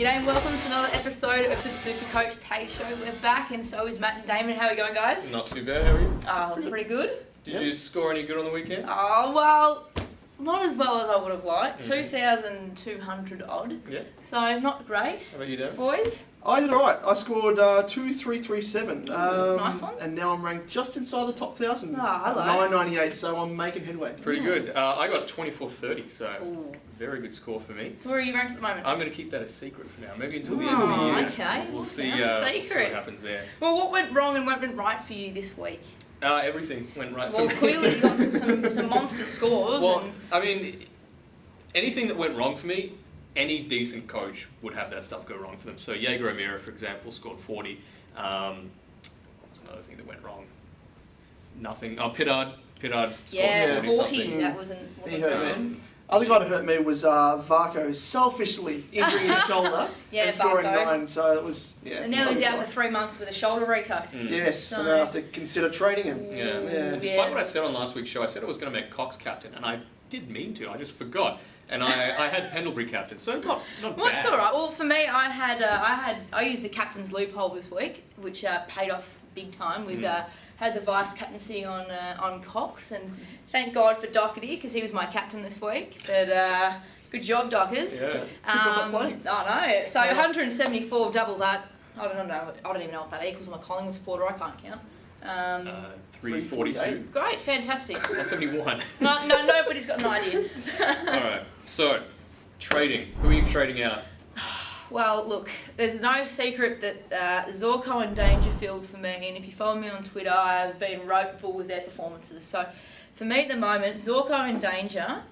G'day and welcome to another episode of the SuperCoach Paige show. We're back and so is Matt and Damon. How are you going, guys? Not too bad, how are you? Oh, pretty good. Did you score any good on the weekend? Oh, well, not as well as I would have liked. 2,200 odd. Yeah. So, not great. How about you, Damon? Boys? I did alright. I scored 2,337. Nice one. And now I'm ranked just inside the top 1,000. Oh, hello. 998, so I'm making headway. Pretty good. I got 2430, so Ooh. very good score for me. So, where are you ranked at the moment? I'm going to keep that a secret for now. Maybe until the end of the year. Okay. We'll see, Sounds see what happens there. Well, what went wrong and what went right for you this week? Everything went right for Well, me. clearly you got some monster scores. Well, and I mean, anything that went wrong for me, any decent coach would have that stuff go wrong for them. So Jaeger O'Meara, for example, scored 40. What was another thing that went wrong? Nothing. Oh, Pittard scored 40. something. That wasn't good. Other guy that hurt me was Varcoe, selfishly injuring his shoulder and scoring Varcoe. 9. So it was, And now he's out for 3 months with a shoulder reco. Yes, so now I have to consider trading him. Yeah. Despite what I said on last week's show, I said I was going to make Cox captain, and I did mean to. I just forgot, and I had Pendlebury captain, so not Well, bad. it's all right. Well, for me, I used the captain's loophole this week, which paid off big time. With had the vice captaincy on Cox, and thank God for Doherty because he was my captain this week. But good job, Dockers. Yeah. Good job playing. I know. So 174, double that. I don't even know what that equals. I'm a Collingwood supporter. I can't count. 342. Great, fantastic. 171. No, nobody's got an idea. Alright, so, trading. Who are you trading out? Well, look, there's no secret that Zorko and Dangerfield for me, and if you follow me on Twitter, I've been ropeable with their performances. So, for me at the moment, Zorko and Danger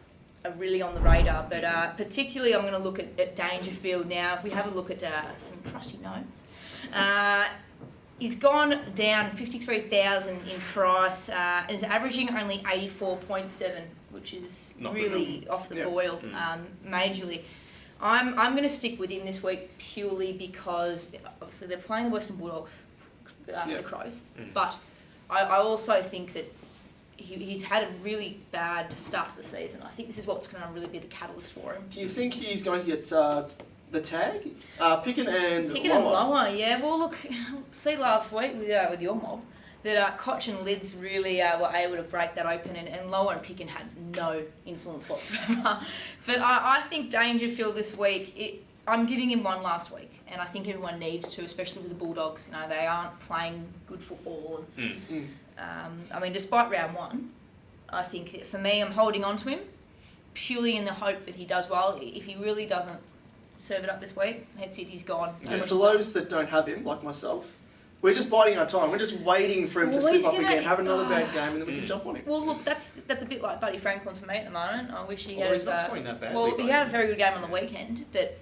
are really on the radar, but particularly I'm going to look at Dangerfield now. If we have a look at some trusty notes. He's gone down 53,000 in price, and is averaging only 84.7, which is Not really off the boil, majorly. I'm going to stick with him this week purely because obviously they're playing the Western Bulldogs, the Crows, but I also think that he's had a really bad start to the season. I think this is what's going to really be the catalyst for him. Do you think he's going to get the tag? Picken and Lower, yeah. Well, look, see last week with your mob that Koch and Lids really were able to break that open, and Lower and Picken had no influence whatsoever. But I think Dangerfield this week, I'm giving him one last week, and I think everyone needs to, especially with the Bulldogs. You know, they aren't playing good football. I mean, despite round 1, I think that for me, I'm holding on to him purely in the hope that he does well. If he really doesn't serve it up this week, that's it, he's gone. And for those that don't have him, like myself, we're just biding our time. We're just waiting for him to slip up again, have another bad game, and then we can jump on him. Well, look, that's a bit like Buddy Franklin for me at the moment. I wish he had. He's not scoring that badly. Well, he had a very good game on the weekend, but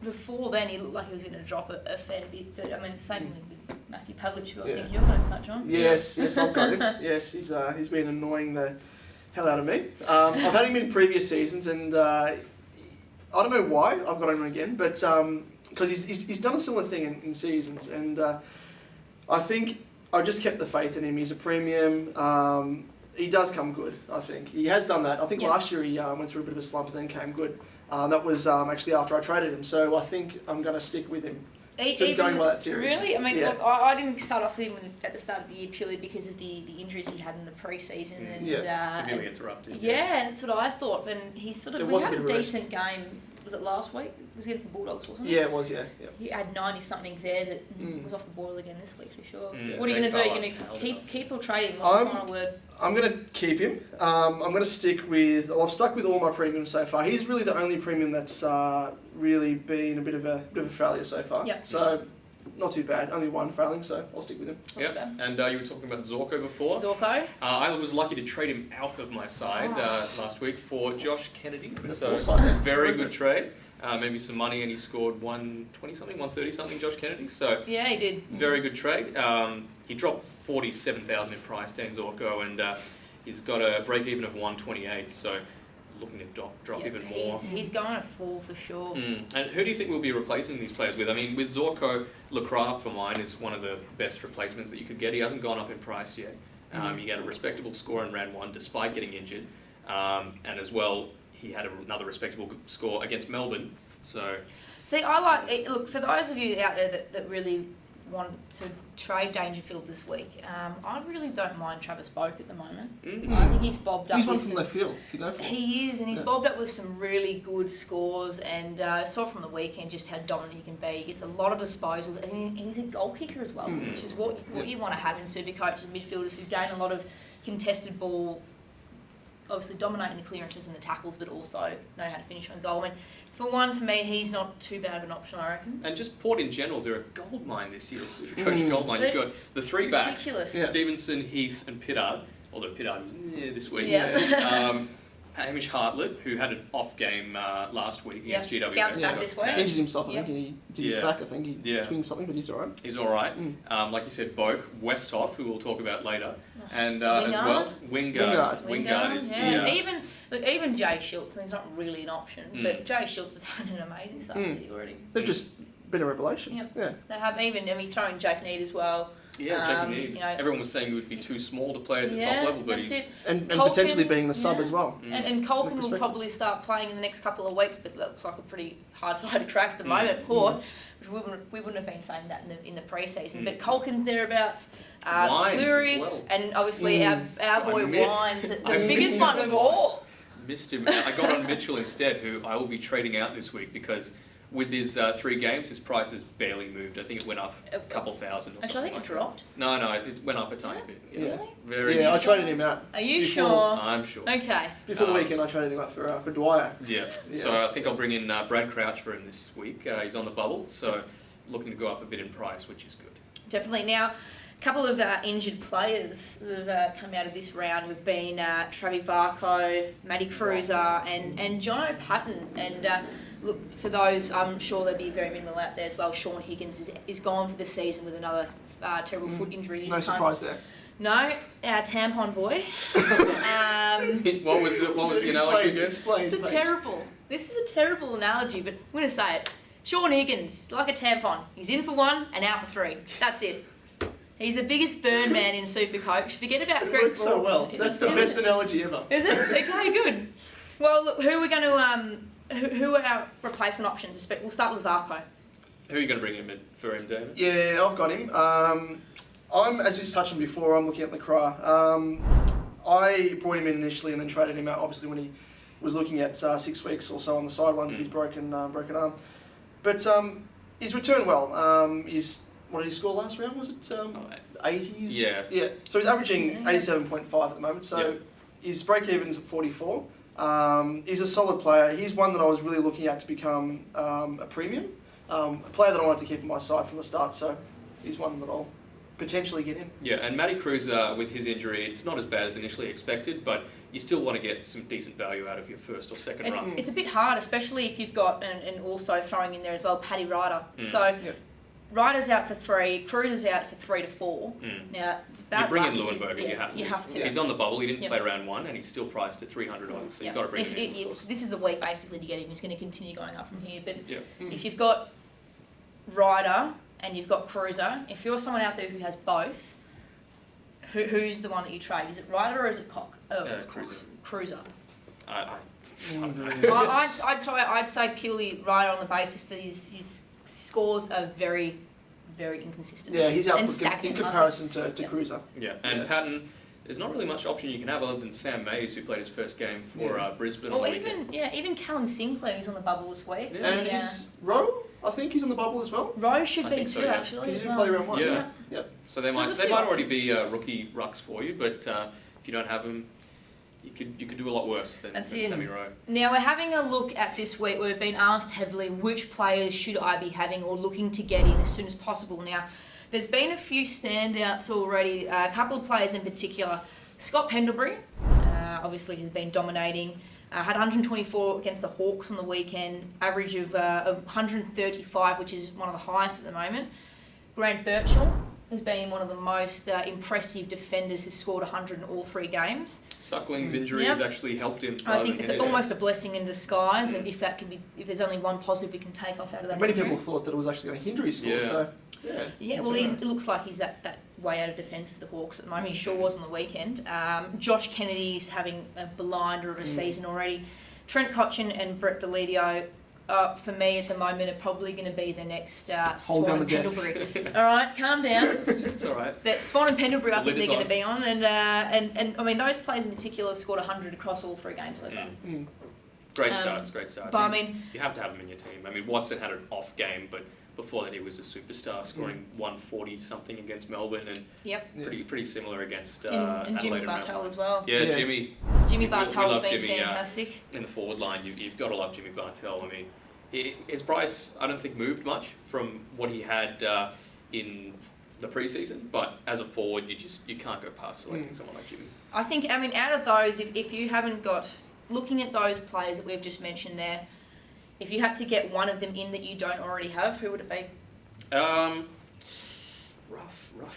before then he looked like he was going to drop a fair bit. But I mean, the same with Matthew PAVLICH, who I think you're going to touch on. Yes, I've got him. Yes, he's been annoying the hell out of me. I've had him in previous seasons, and I don't know why I've got him again, but because he's done a similar thing in seasons, and I think I just kept the faith in him. He's a premium. He does come good, I think. He has done that. I think last year he went through a bit of a slump and then came good. That was actually after I traded him, so I think I'm going to stick with him. Just going by that theory. Really? I mean, look, I didn't start off with him at the start of the year purely because of the injuries he had in the pre-season. And, severely interrupted. Yeah, that's what I thought. And he sort of had a decent game. Was it last week? It was against the Bulldogs, wasn't it? Yeah, it was, yeah. He had 90-something there that was off the boil again this week for sure. Yeah, what are you going to do? You're going to keep or trade him? What's the final word? I'm going to keep him. I'm going to stick with... I've stuck with all my premiums so far. He's really the only premium that's really been a bit of a failure so far. Yep. So, not too bad. Only one failing, so I'll stick with him. Yeah, and you were talking about Zorko before. Zorko. I was lucky to trade him out of my side last week for Josh Kennedy. So, very good trade. Maybe some money, and he scored 120-something, 130-something, Josh Kennedy. So yeah, he did. Very good trade. He dropped 47,000 in price, Dan Zorko, and he's got a break-even of 128. So looking to drop even more. He's going to fall for sure. And who do you think we'll be replacing these players with? I mean, with Zorko, LECRAS for mine is one of the best replacements that you could get. He hasn't gone up in price yet. He got a respectable score in round 1 despite getting injured, and as well he had another respectable score against Melbourne So, See, I like it. Look, for those of you out there that really want to trade Dangerfield this week, I really don't mind Travis Boak at the moment. I think he's bobbed up. He's one with from some, left field to go for. He is, and he's bobbed up with some really good scores. And saw from the weekend just how dominant he can be. He gets a lot of disposals, and he's a goal kicker as well, which is what you want to have in SuperCoach and midfielders who gain a lot of contested ball. Obviously dominating the clearances and the tackles, but also know how to finish on goal. And for me, he's not too bad of an option, I reckon. and just Port in general, they're a gold mine this year. Supercoach gold mine. You've got the three backs: Ridiculous. Stevenson, Heath, and Pittard. Although Pittard was this week. Yeah. Hamish Hartlett, who had an off game last week against GWS. Bounced back this week. Injured himself, I think. He did his back, I think. He Yeah. twinged something, but he's all right. He's all right. Like you said, Boak, Westhoff, who we'll talk about later, and as well, Wingard is even Jay Schultz, and he's not really an option, but Jay Schultz has had an amazing start already. They've just been a revelation. Yep. Yeah. They have throwing Jake Need as well. Yeah, Jake Need. Everyone was saying he would be too small to play at the top level, but he's... And potentially being the sub as well. And Colkin will probably start playing in the next couple of weeks, but that looks like a pretty hard side to crack at the moment. Port, which we wouldn't have been saying that in the pre-season, but Colkin's thereabouts. Fleury, well. And obviously our boy Wines, the biggest one of all. Missed him. I got on Mitchell instead, who I will be trading out this week because with his 3 games, his price has barely moved. I think it went up a couple thousand. Actually, I think it dropped. No, it went up a tiny bit. Yeah. Really? Very. I traded him out. Are you sure? I'm sure. Okay. Before the weekend, I traded him out for Dwyer. Yeah. So I think I'll bring in Brad Crouch for him this week. He's on the bubble, so looking to go up a bit in price, which is good. Definitely. Now, a couple of injured players that have come out of this round have been Varcoe, Matty Kruezer, and Jono Patton. And look, for those, I'm sure there'll be very minimal out there as well. Sean Higgins is gone for the season with another terrible foot injury. No surprise there. No, our tampon boy. What was the analogy again? Explain. This is a terrible analogy, but I'm going to say it. Sean Higgins, like a tampon. He's in for 1 and out for 3. That's it. He's the biggest burn man in SuperCoach. Forget about Greg works so well. That's the best analogy ever. Is it? Okay, good. Well, look, who are we going to who are our replacement options? We'll start with Varcoe. Who are you going to bring in for him, Damon? Yeah, I've got him. I'm, as we touched on before, I'm looking at LECRAS. I brought him in initially and then traded him out, obviously, when he was looking at 6 weeks or so on the sideline with his broken arm. But he's returned well. What did he score last round? Was it 80s? Yeah. Yeah. So he's averaging 87.5 at the moment. So his break-even's at 44. He's a solid player. He's one that I was really looking at to become a premium. A player that I wanted to keep on my side from the start. So he's one that I'll potentially get in. Yeah, and Matty Kruezer, with his injury, it's not as bad as initially expected, but you still want to get some decent value out of your first or second run. It's a bit hard, especially if you've got, and also throwing in there as well, Paddy Ryder. So Ryder's out for 3, Kruezer's out for 3 to 4. Now, it's about you bring in luck Leuenberger, you have to. You have to. He's on the bubble, he didn't play round 1, and he's still priced at 300 odds, so you've got to bring him in. This is the week, basically, to get him. He's going to continue going up from here. But if you've got Ryder and you've got Kruezer, if you're someone out there who has both, who's the one that you trade? Is it Ryder or is it Kruezer? I'd say purely Ryder on the basis that his scores are very, very inconsistent. Yeah, he's out stagnant in comparison to Kruezer. Yeah, and Patton, there's not really much option you can have other than Sam Mays, who played his first game for Brisbane. Or even Callum Sinclair, who's on the bubble this week. Yeah. And is Rowe? I think he's on the bubble as well. Rowe should be too, actually. Because he didn't play round 1. Yeah. Yep. So they might already be rookie rucks for you, but if you don't have them, you could do a lot worse than Sammy Rowe. Now we're having a look at this week. We've been asked heavily which players should I be having or looking to get in as soon as possible. Now, there's been a few standouts already. A couple of players in particular. Scott Pendlebury, obviously, has been dominating. Had 124 against the Hawks on the weekend, average of 135, which is one of the highest at the moment. Grant Birchall has been one of the most impressive defenders, has scored 100 in all 3 games. Suckling's injury has actually helped him. I think it's almost a blessing in disguise, and if there's only one positive we can take off out of that. Many people thought that it was actually going to hinder his score, so... Yeah, well, it looks like he's that way out of defence for the Hawks at the moment. He sure was on the weekend. Josh Kennedy's having a blinder of a season already. Trent Cotchin and Brett Deledio for me at the moment are probably going to be the next Hold Swan down and the desk. Pendlebury. All right, calm down. It's all right. But Swan and Pendlebury, I The think lid they're is going to be on, and I mean those players in particular have scored 100 across all 3 games so far. Great starts. But I mean, you have to have him in your team. I mean, Watson had an off game, but before that he was a superstar, scoring 140 something against Melbourne, and pretty similar against and Jimmy Adelaide and Bartel Melbourne. as well. Yeah, Jimmy. Jimmy we Bartel's love been Jimmy, fantastic. In the forward line, you've got to love Jimmy Bartel. I mean, his price I don't think moved much from what he had in the preseason, but as a forward, you can't go past selecting someone like Jimmy. I think, I mean, out of those, if you haven't got, looking at those players that we've just mentioned there, if you had to get one of them in that you don't already have, who would it be? Rough,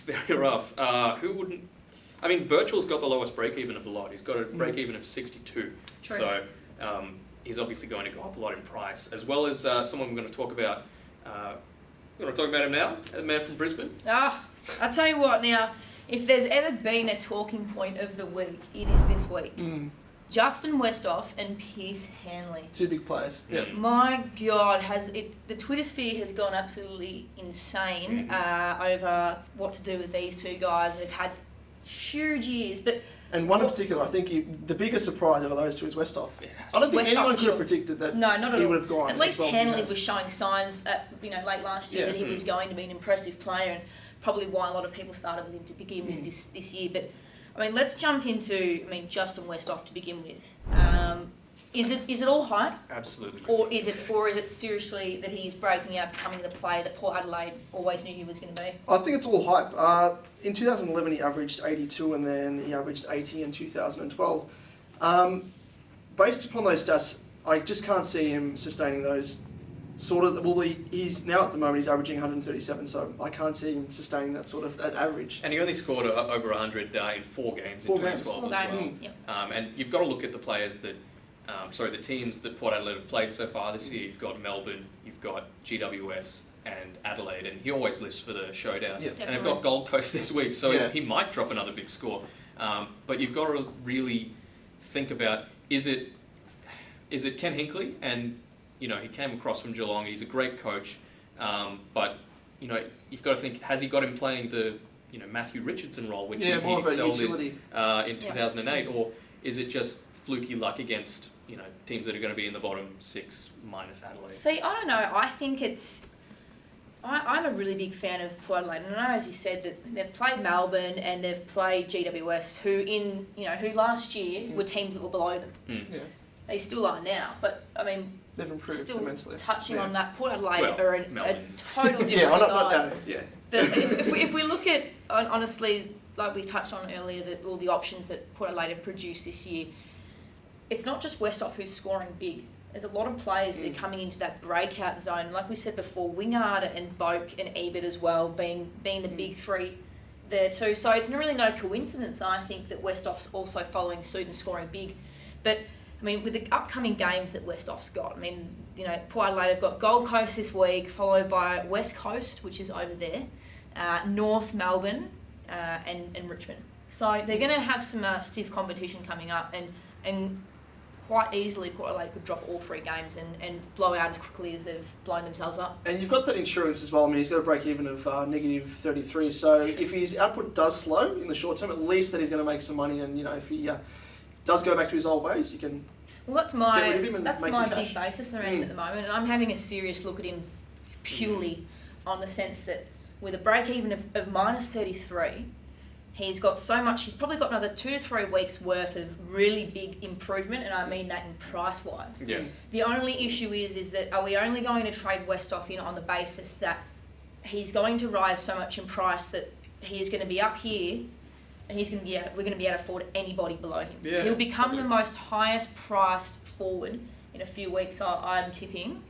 very rough. Who wouldn't? I mean, Birchall's got the lowest break-even of the lot. He's got a break-even of 62. True. So he's obviously going to go up a lot in price, as well as someone we're going to talk about. You want to talk about him now? The man from Brisbane? I'll tell you what now, if there's ever been a talking point of the week, it is this week. Justin Westhoff and Pearce Hanley. 2 big players. Yeah. My God, the Twitter sphere has gone absolutely insane over what to do with these 2 guys. They've had huge years, and one in particular, I think the biggest surprise out of those 2 is Westhoff. I don't think Westhoff anyone could have predicted that not at he all. would have gone. At least as well as he Hanley has. was showing signs that, late last year that he was going to be an impressive player, and probably why a lot of people started with him to begin with this year. But I mean, let's jump into Justin Westhoff to begin with. Is it all hype, Absolutely. or is it seriously that he's breaking out, becoming the player that Port Adelaide always knew he was going to be? I think it's all hype. In 2011, he averaged 82, and then he averaged 80 in 2012. Based upon those stats, I just can't see him sustaining those sort of. Well, he's now at the moment he's averaging 137, so I can't see him sustaining that sort of average. And he only scored over 100 in 4 games in 2012 4 as games. well. Yep. And you've got to look at the players that, the teams that Port Adelaide have played so far this year. You've got Melbourne, you've got GWS and Adelaide, and he always lives for the showdown. Yep. And they've got Gold Coast this week, so he might drop another big score. But you've got to really think about, is it Ken Hinkley? And he came across from Geelong. He's a great coach, but you've got to think: has he got him playing the Matthew Richardson role, which he more of a excelled utility in 2008, or is it just fluky luck against teams that are going to be in the bottom 6 minus Adelaide? See, I don't know. I think it's. I'm a really big fan of Port Adelaide, and I know, as you said, that they've played Melbourne and they've played GWS, who last year were teams that were below them. Yeah. They still are now, but I mean, They've improved still immensely. touching on that, Port Adelaide are a Melbourne. total different side. Yeah. But if we look at, honestly, like we touched on earlier, that all the options that Port Adelaide have produced this year, it's not just Westhoff who's scoring big. There's a lot of players that are coming into that breakout zone. Like we said before, Wingard and Boak and Ebert as well, being the big 3 there too. So it's really no coincidence, I think, that Westhoff's also following suit and scoring big. But I mean, with the upcoming games that Westhoff's got, I mean, Port Adelaide have got Gold Coast this week, followed by West Coast, which is over there, North Melbourne, and Richmond. So they're going to have some stiff competition coming up, and quite easily Port Adelaide could drop all 3 games and blow out as quickly as they've blown themselves up. And you've got that insurance as well. I mean, he's got a break even of negative 33. So if his output does slow in the short term, at least that he's going to make some money. And if he does go back to his old ways, you can. Well, that's Get my rid of him and make some big cash. basis around him at the moment, and I'm having a serious look at him purely on the sense that with a break even of minus 33, he's got so much. He's probably got another 2 to 3 weeks worth of really big improvement, and I mean that in price wise. Yeah. The only issue is that are we only going to trade Westhoff in on the basis that he's going to rise so much in price that he is going to be up here, and we're going to be able to afford anybody below him. Yeah, He'll become probably the most highest priced forward in a few weeks, I'm tipping,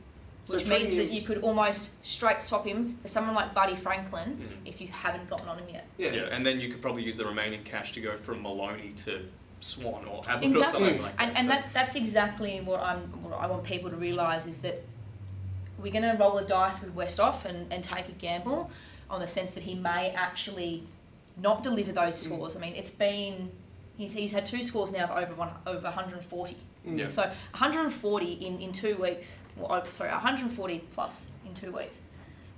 which So means that trading you could almost straight swap him for someone like Buddy Franklin if you haven't gotten on him yet. Yeah, and then you could probably use the remaining cash to go from Maloney to Swan or Ablett or Exactly, something like that. and that's exactly what I want people to realise is that we're going to roll the dice with Westhoff and take a gamble on the sense that he may actually not deliver those scores. I mean, it's been He's had 2 scores now of over 140. Yeah. So 140 in 2 weeks. Well, 140 plus in 2 weeks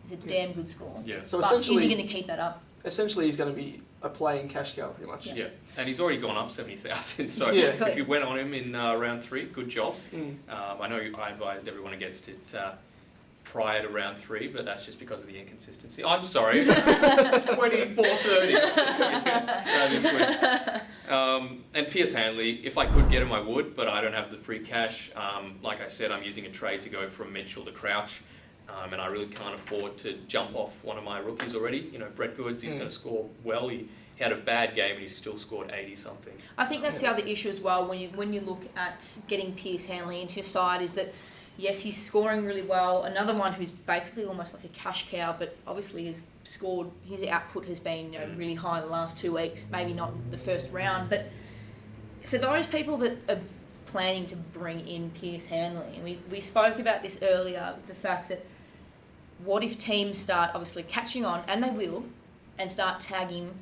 is a damn good score. Yeah. So But essentially, is he going to keep that up? Essentially, he's going to be a playing cash cow pretty much. Yeah, and he's already gone up 70,000. So Exactly. if you went on him in round 3, good job. Mm. I know I advised everyone against it prior to round 3, but that's just because of the inconsistency. I'm sorry, 24:30 this week. And Pearce Hanley, if I could get him, I would, but I don't have the free cash. Like I said, I'm using a trade to go from Mitchell to Crouch. And I really can't afford to jump off one of my rookies already. You know, Brett Goods, he's going to score well. He had a bad game and he still scored 80 something. I think that's the other issue as well when you look at getting Pearce Hanley into your side is that, yes, he's scoring really well. Another one who's basically almost like a cash cow, but obviously has scored, his output has been really high in the last 2 weeks, maybe not the first round. But for those people that are planning to bring in Pearce Hanley, and we spoke about this earlier, with the fact that what if teams start obviously catching on, and they will, and start tagging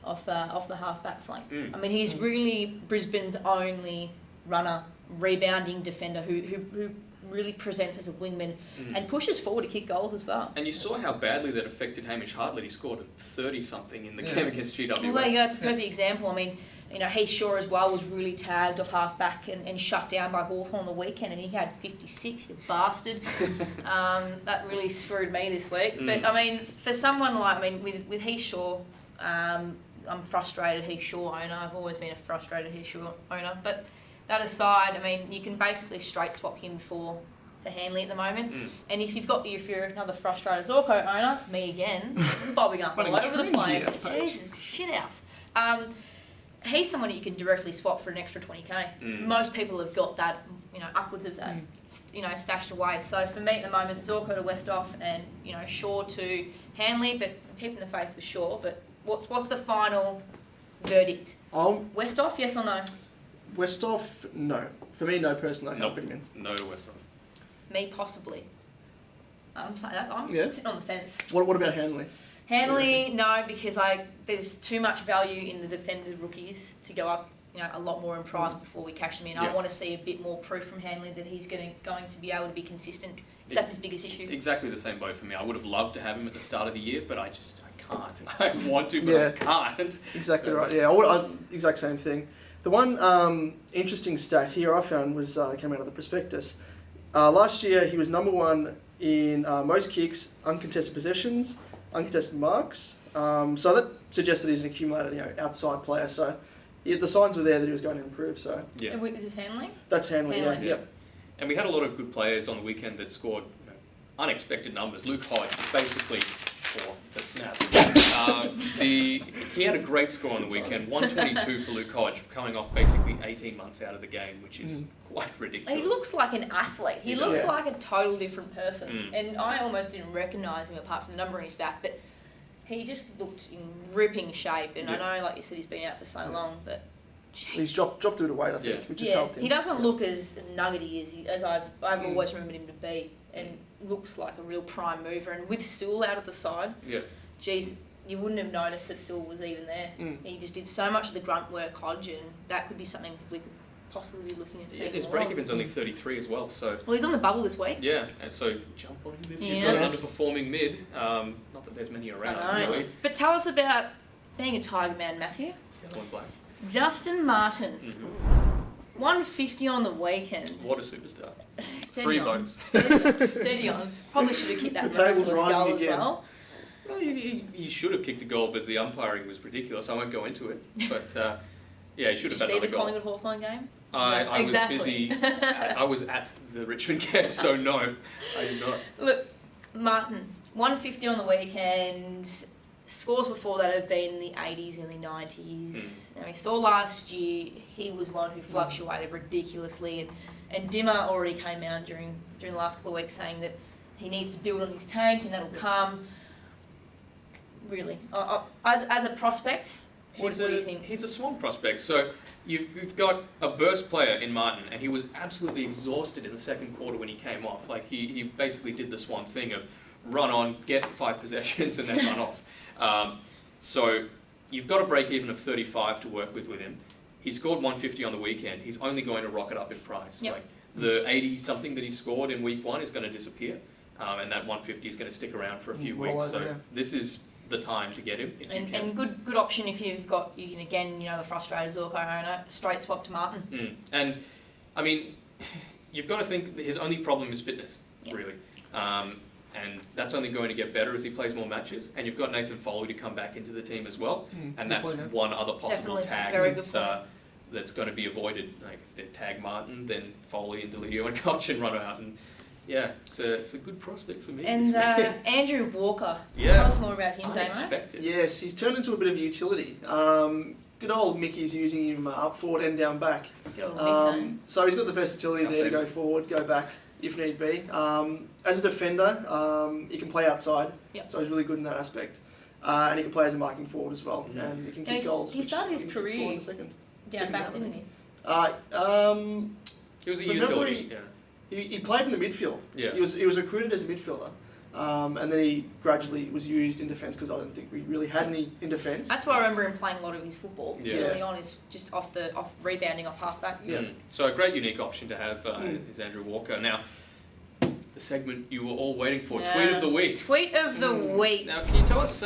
off the half-back flank. I mean, he's really Brisbane's only runner, rebounding defender who really presents as a wingman and pushes forward to kick goals as well. And you saw how badly that affected Hamish Hartley. He scored 30-something in the game against GWS. Well, there you go. It's a perfect example. I mean, you know, Heath Shaw as well was really tagged off half-back and shut down by Hawthorn on the weekend, and he had 56, you bastard. That really screwed me this week. But, I mean, for someone like, I mean, with Heath Shaw, I'm frustrated Heath Shaw owner. I've always been a frustrated Heath Shaw owner. But that aside, I mean, you can basically straight swap him for Hanley at the moment. And if you're another frustrated Zorko owner, it's me again, bobbing up all over the place. Jesus, shit house. He's someone that you can directly swap for an extra 20k. Most people have got that, you know, upwards of that, you know, stashed away. So for me at the moment, Zorko to Westhoff and, you know, Shaw to Hanley, but I'm keeping the faith with Shaw. But what's the final verdict? Westhoff, yes or no? Westhoff, no. For me, no, personally, I can't put him in. No to Westhoff. Me, possibly. I'm saying that. I'm sitting on the fence. What about Hanley? Hanley, no, because there's too much value in the defended rookies to go up, you know, a lot more in price before we cash them in. I want to see a bit more proof from Hanley that he's going to be able to be consistent. Because that's his biggest issue. Exactly the same boat for me. I would have loved to have him at the start of the year, but I can't. I want to, but I can't. Exactly right. Yeah, exact same thing. The one interesting stat here I found was came out of the prospectus. Last year he was number 1 in most kicks, uncontested possessions, uncontested marks. So that suggests that he's an accumulated, you know, outside player. So the signs were there that he was going to improve. So yeah, is this Hanley? That's Hanley. Yeah. Yep. And we had a lot of good players on the weekend that scored, you know, unexpected numbers. Luke Hodge, basically, for the snap. He had a great score on the weekend, 122 for Luke Hodge, coming off basically 18 months out of the game, which is quite ridiculous. He looks like an athlete. He looks like a total different person. And I almost didn't recognise him apart from the number on his back, but he just looked in ripping shape. And I know, like you said, he's been out for so long, but he's dropped a bit of weight, I think, which has helped him. He doesn't look as nuggety as I've always remembered him to be, and looks like a real prime mover. And with Sewell out of the side, geez, you wouldn't have noticed that Sewell was even there. He just did so much of the grunt work, Hodge, and that could be something we could possibly be looking at seeing. His more break-even's only 33 as well, so... Well, he's on the bubble this week. Yeah, and so jump on him if you've got an underperforming mid. Not that there's many around, really. But tell us about being a Tiger man, Matthew. Point blank. Dustin Martin. 150 on the weekend. What a superstar. Three votes. Steady on. Probably should have kicked that The table's miraculous rising goal again. as well. Well, he should have kicked a goal, but the umpiring was ridiculous. I won't go into it. But, yeah, he should have had another goal. Did you see the Collingwood Hawthorn game? I was busy. I was at the Richmond game, so no, I did not. Look, Martin, 150 on the weekend. Scores before that have been in the 80s, early 90s. Now, we saw last year he was one who fluctuated ridiculously, and Dimmer already came out during the last couple of weeks saying that he needs to build on his tank and that'll come. Really, as a prospect, what do you think? He's a Swan prospect. So you've got a burst player in Martin, and he was absolutely exhausted in the second quarter when he came off. Like he basically did the Swan thing of run on, get 5 possessions, and then run off. So you've got a break even of 35 to work with him. he scored 150 on the weekend. He's only going to rocket up in price. Yep. Like the 80 something that he scored in week 1 is going to disappear, and that 150 is going to stick around for a few weeks. So this is the time to get him. And good option if you've got, you can again, the frustrated Zorko owner, straight swap to Martin. And I mean, you've got to think that his only problem is fitness, really. And that's only going to get better as he plays more matches. And you've got Nathan Foley to come back into the team as well. And that's one other possible tag that's going to be avoided. Like if they tag Martin, then Foley and Delidio and Cochin run out. And yeah, it's a good prospect for me. And Andrew Walker, tell us more about him, Damon. Unexpected. Yes, he's turned into a bit of a utility. Good old Mickey's using him up forward and down back. So he's got the versatility there to go forward, go back if need be. As a defender, he can play outside, so he's really good in that aspect. And he can play as a marking forward as well, and he can kick goals. He started his career down back, didn't he? He was a utility. He played in the midfield. Yeah. He was recruited as a midfielder. And then he gradually was used in defence because I don't think we really had any in defence. That's why I remember him playing a lot of his football early on. Is just off rebounding off halfback. So a great unique option to have is Andrew Walker. Now, the segment you were all waiting for, Tweet of the Week. Tweet of the Week. Now, can you tell us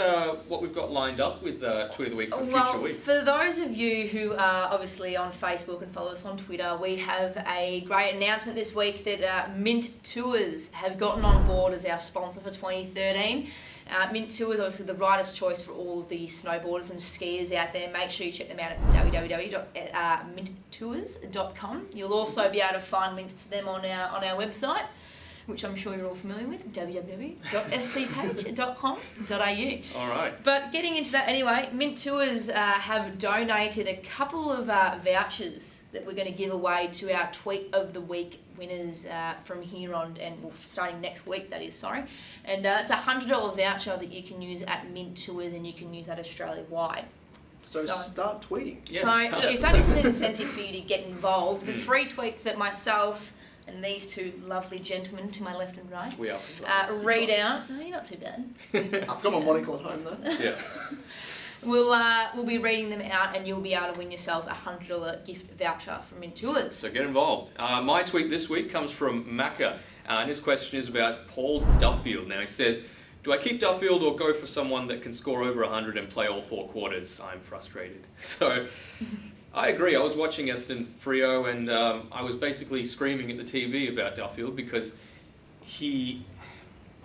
what we've got lined up with Tweet of the Week for future weeks? For those of you who are obviously on Facebook and follow us on Twitter, we have a great announcement this week that Mint Tours have gotten on board as our sponsor for 2013. Mint Tours, obviously the rider's choice for all of the snowboarders and skiers out there. Make sure you check them out at www.minttours.com. You'll also be able to find links to them on our website, which I'm sure you're all familiar with, www.scpage.com.au. All right. But getting into that anyway, Mint Tours have donated a couple of vouchers that we're going to give away to our Tweet of the Week winners from here on, and starting next week, that is, sorry. And it's a $100 voucher that you can use at Mint Tours, and you can use that Australia-wide. So start tweeting. Yes, so if that isn't an incentive for you to get involved, the 3 tweets that myself and these 2 lovely gentlemen to my left and right read out. No, you're not too bad. I've got my monocle at home though. Yeah. We'll be reading them out, and you'll be able to win yourself a $100 gift voucher from Mint Tours. So get involved. My tweet this week comes from Macca, and his question is about Paul Duffield. Now he says, do I keep Duffield or go for someone that can score over 100 and play all 4 quarters? I'm frustrated. So I agree. I was watching Aston Frio, and I was basically screaming at the TV about Duffield because he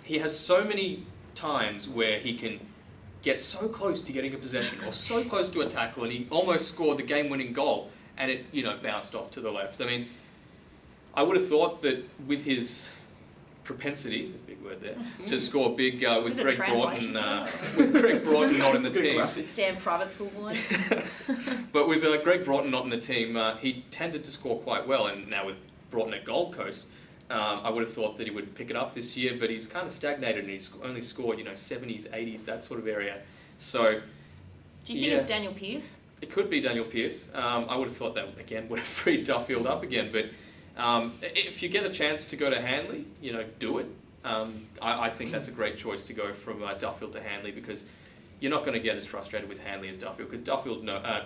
has so many times where he can get so close to getting a possession or so close to a tackle, and he almost scored the game-winning goal, and it bounced off to the left. I mean, I would have thought that with his propensity, big word there, to score big with Greg Broughton not in the team. Graphic. Damn private school boy. But with Greg Broughton not in the team, he tended to score quite well, and now with Broughton at Gold Coast, I would have thought that he would pick it up this year, but he's kind of stagnated, and he's only scored 70s, 80s, that sort of area. So, do you think it's Daniel Pearce? It could be Daniel Pearce. I would have thought that again would have freed Duffield up again, but if you get a chance to go to Hanley, do it. I think that's a great choice to go from Duffield to Hanley, because you're not going to get as frustrated with Hanley as Duffield, because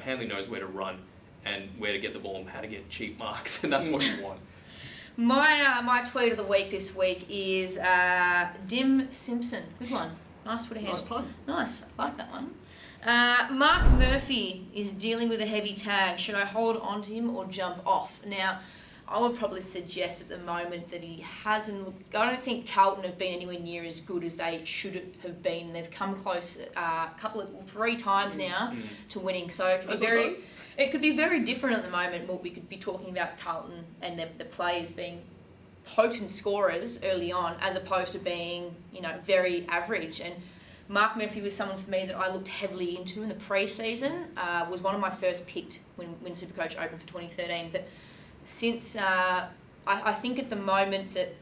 Hanley knows where to run and where to get the ball and how to get cheap marks, and that's what you want. My tweet of the week this week is Dim Simpson. Good one. Nice Twitter handle. Nice pun. Nice. I like that one. Mark Murphy is dealing with a heavy tag. Should I hold on to him or jump off? Now, I would probably suggest at the moment that he hasn't. I don't think Carlton have been anywhere near as good as they should have been. They've come close 3 times now to winning. So it could be very different at the moment. What we could be talking about Carlton and the players being potent scorers early on, as opposed to being very average. And Mark Murphy was someone for me that I looked heavily into in the pre-season. Was one of my first picked when SuperCoach opened for 2013. But since I think at the moment that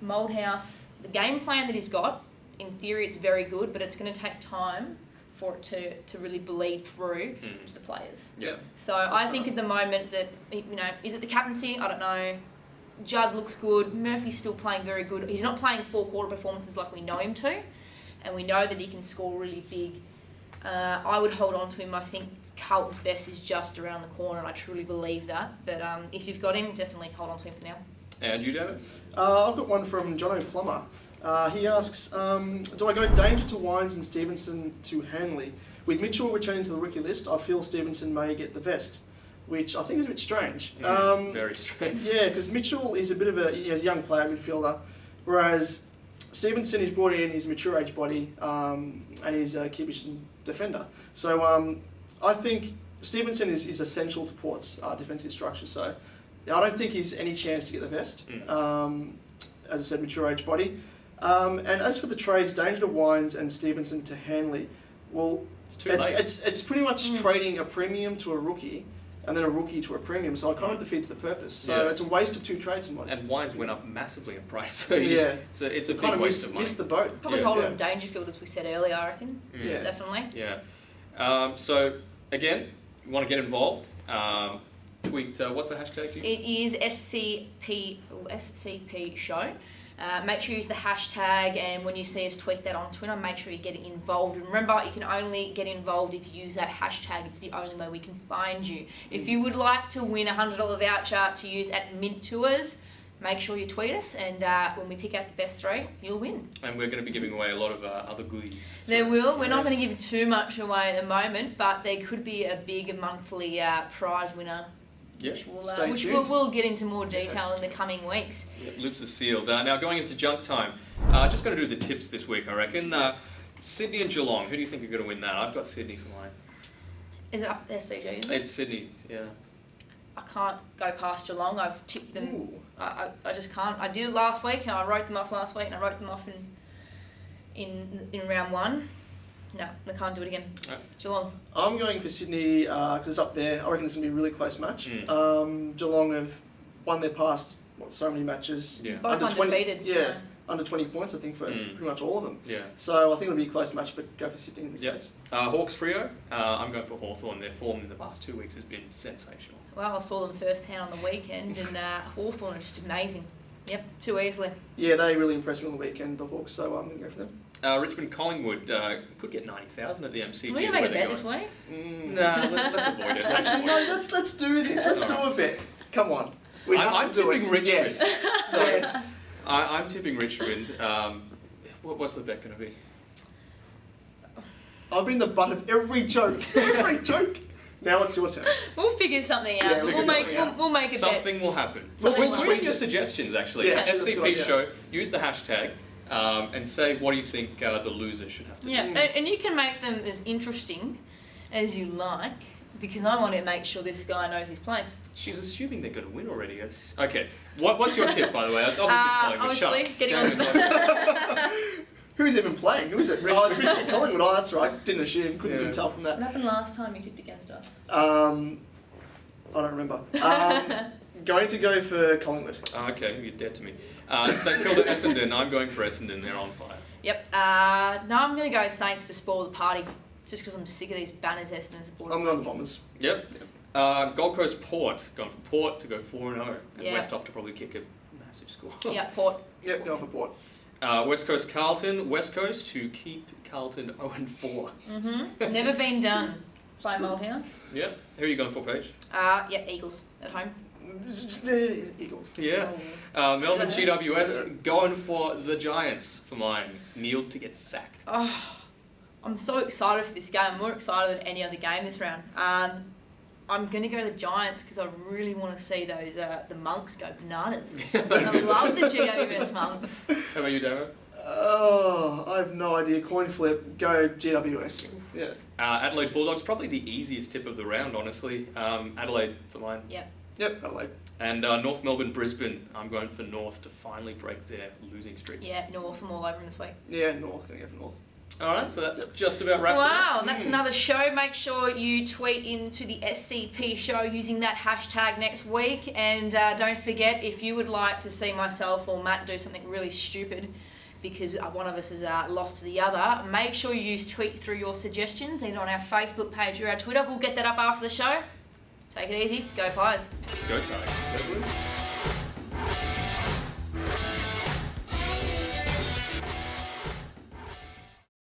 Moldhouse, the game plan that he's got, in theory it's very good, but it's going to take time for it to really bleed through to the players. Yeah. So I think at the moment that, is it the captaincy? I don't know. Judd looks good. Murphy's still playing very good. He's not playing 4-quarter performances like we know him to, and we know that he can score really big. I would hold on to him. I think Carlton's best is just around the corner, and I truly believe that. But if you've got him, definitely hold on to him for now. And you, David? I've got one from Jono Plummer. He asks, do I go Danger to Wines and Stevenson to Hanley? With Mitchell returning to the rookie list, I feel Stevenson may get the vest, which I think is a bit strange. Very strange. Yeah, because Mitchell is a bit of a young player, midfielder, whereas Stevenson is brought in, he's a mature age body, and he's a key position defender. So I think Stevenson is essential to Port's defensive structure. So I don't think he's any chance to get the vest. As I said, mature age body. And as for the trades, Danger to Wines and Stevenson to Hanley, well, it's pretty much trading a premium to a rookie and then a rookie to a premium, so it kind of defeats the purpose. So it's a waste of 2 trades in my opinion. And Wines went up massively in price, so so it's a big kind of waste of money. Missed the boat. Probably hold on to Dangerfield, as we said earlier, I reckon. Yeah. Definitely. Yeah. So, again, you want to get involved, tweet, what's the hashtag? It is SCP show. Make sure you use the hashtag, and when you see us tweet that on Twitter, make sure you get involved. And remember, you can only get involved if you use that hashtag. It's the only way we can find you. If you would like to win a $100 voucher to use at Mint Tours, make sure you tweet us, and when we pick out the best 3, you'll win. And we're going to be giving away a lot of other goodies. There will. We're not going to give too much away at the moment, but there could be a big monthly prize winner. Yeah. Which we'll get into more detail in the coming weeks. Lips are sealed. Now going into junk time, just got to do the tips this week, I reckon. Sydney and Geelong, who do you think are going to win that? I've got Sydney for mine. Is it up SCG, isn't it? It's Sydney, yeah. I can't go past Geelong. I've tipped them. I just can't. I did it last week, and I wrote them off last week, and I wrote them off in round 1. No, I can't do it again. Right. Geelong. I'm going for Sydney because it's up there. I reckon it's going to be a really close match. Geelong have won their past, so many matches. Yeah. Both undefeated. Yeah, under 20 points, I think, for pretty much all of them. Yeah. So I think it'll be a close match, but go for Sydney in this case. Hawks Freo, I'm going for Hawthorn. Their form in the past 2 weeks has been sensational. Well, I saw them firsthand on the weekend, and Hawthorn are just amazing. Yep, too easily. Yeah, they really impressed me on the weekend, the Hawks, so I'm going to go for them. Richmond Collingwood could get 90,000 at the MCG. Are we going to make a bet this week? No, let's avoid it. Actually, no, let's do this. Let's do a bet. Come on. I'm tipping Richmond. Yes. So yes. I'm tipping Richmond. What's the bet going to be? I've been the butt of every joke. Every joke. Now it's your turn. We'll figure something out. Yeah, we'll make a bet. Something will happen. Something will Tweet happen. your suggestions, actually. Yeah, SCP show. Use the hashtag. And say what do you think the loser should have to do. Yeah, and you can make them as interesting as you like, because I want to make sure this guy knows his place. She's assuming they're going to win already. Okay. What's your tip, by the way? It's obviously Obviously, getting on the Who's even playing? Who is it? Oh, it's Richmond Collingwood. Oh, that's right. Didn't assume. Couldn't even tell from that. What happened last time you tipped against us? I don't remember. Going to go for Collingwood. Okay, you're dead to me. St Kilda Essendon. I'm going for Essendon. They're on fire. Yep. No, I'm going to go Saints to spoil the party, just because I'm sick of these banners Essendon supporters. I'm going the Bombers. Yep. Gold Coast Port. Going for Port to go 4-0. And Westhoff to probably kick a massive score. Yeah, Port. Yep, going for Port. West Coast Carlton. West Coast to keep Carlton 0-4. Never been done by Malthouse. Yep. Who are you going for, Paige? Yep, Eagles at home. Eagles. Yeah. Melbourne GWS going for the Giants for mine. Neil to get sacked. Oh, I'm so excited for this game. I'm more excited than any other game this round. I'm going to go the Giants because I really want to see those the Monks go bananas. I love the GWS Monks. How about you, Damon? Oh, I have no idea. Coin flip. Go GWS. Yeah. Adelaide Bulldogs, probably the easiest tip of the round, honestly. Adelaide for mine. Yep. Yep, Adelaide. And North Melbourne Brisbane, I'm going for North to finally break their losing streak. Yeah, North. I'm all over them this week. Yeah, North. Going to go for North. Alright, so that just about wraps it up. Wow, that's another show. Make sure you tweet into the SCP show using that hashtag next week. And don't forget, if you would like to see myself or Matt do something really stupid because one of us has lost to the other, make sure you tweet through your suggestions either on our Facebook page or our Twitter. We'll get that up after the show. Take it easy. Go Pies. Go Tigers. Go Blues.